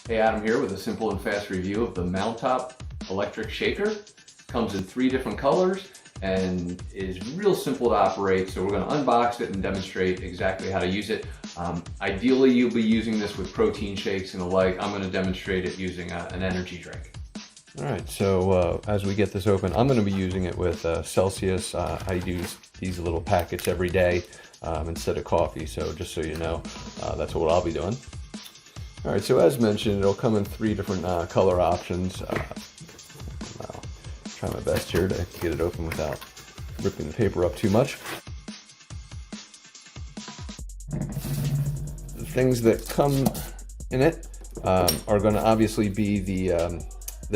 Hey, Adam here with a simple and fast review of the Mountop electric shaker. Comes in 3 different colors and is real simple to operate, so we're going to unbox it and demonstrate exactly how to use it. Ideally, you'll be using this with protein shakes and the like. I'm going to demonstrate it using an energy drink. All right, so as we get this open, I'm going to be using it with Celsius. I use these little packets every day instead of coffee, so just so you know, that's what I'll be doing. All right, so as mentioned, it'll come in 3 different color options. I'll try my best here to get it open without ripping the paper up too much. The things that come in it are going to obviously be the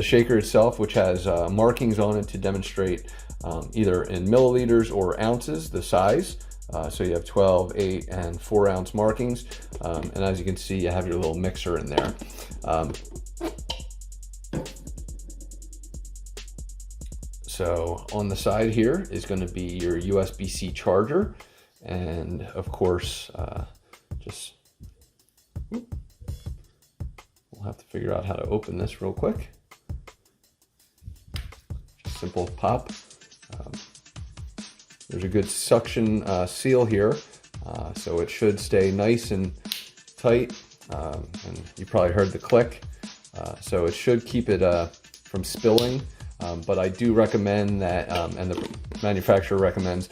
shaker itself, which has markings on it to demonstrate either in milliliters or ounces, the size. So you have 12, 8, and 4 ounce markings. And as you can see, you have your little mixer in there. So on the side here is going to be your USB-C charger. And of course, we'll have to figure out how to open this real quick. Just simple pop. There's a good suction seal here, so it should stay nice and tight, and you probably heard the click, so it should keep it from spilling, but I do recommend that, and the manufacturer recommends,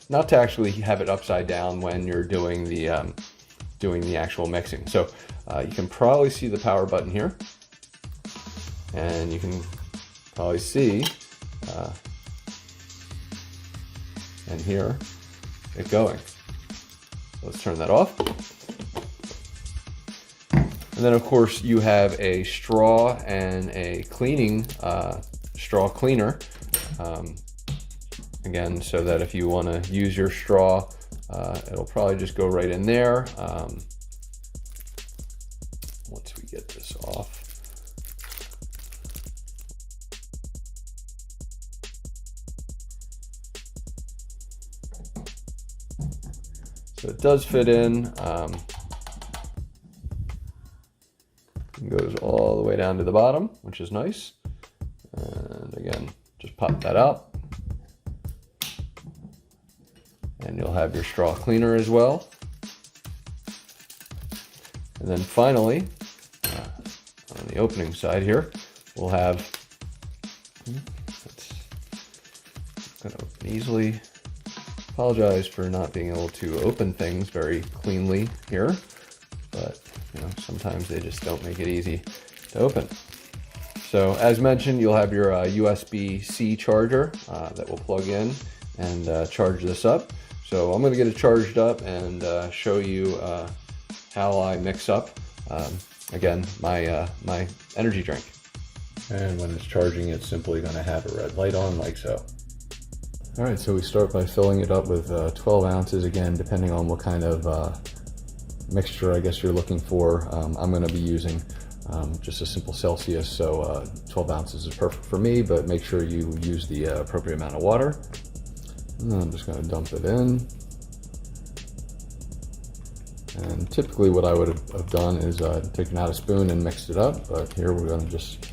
not to actually have it upside down when you're doing the actual mixing. So you can probably see the power button here, and you can probably see and hear it going. Let's turn that off. And then of course you have a straw and a cleaning straw cleaner. Again, so that if you want to use your straw, it'll probably just go right in there. Once we get this off. So it does fit in, it goes all the way down to the bottom, which is nice. And again, just pop that out. And you'll have your straw cleaner as well. And then finally, on the opening side here, we'll have, it's gonna open easily. Apologize for not being able to open things very cleanly here, but you know, sometimes they just don't make it easy to open. So as mentioned, you'll have your USB-C charger that will plug in and charge this up. So I'm going to get it charged up and show you how I mix up, again, my energy drink. And when it's charging, it's simply going to have a red light on like so. All right, so we start by filling it up with 12 ounces, again, depending on what kind of mixture I guess you're looking for. I'm going to be using just a simple Celsius, so 12 ounces is perfect for me, but make sure you use the appropriate amount of water. And then I'm just going to dump it in. And typically what I would have done is taken out a spoon and mixed it up, but here we're going to just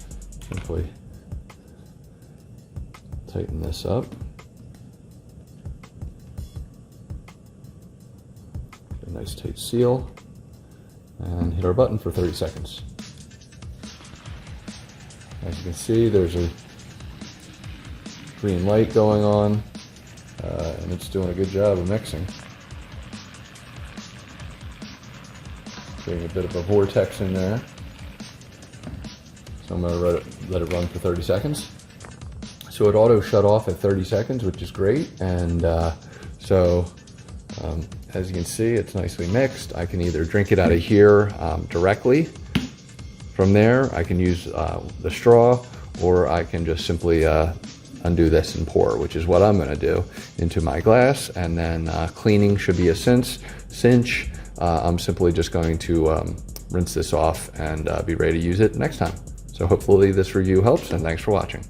simply tighten this up. Nice tight seal, and hit our button for 30 seconds. As you can see, there's a green light going on, and it's doing a good job of mixing. Getting a bit of a vortex in there. So I'm going to let it run for 30 seconds. So it auto shut off at 30 seconds, which is great, and as you can see, it's nicely mixed. I can either drink it out of here directly. From there, I can use the straw, or I can just simply undo this and pour, which is what I'm going to do, into my glass. And then cleaning should be a cinch. I'm simply just going to rinse this off and be ready to use it next time. So hopefully this review helps, and thanks for watching.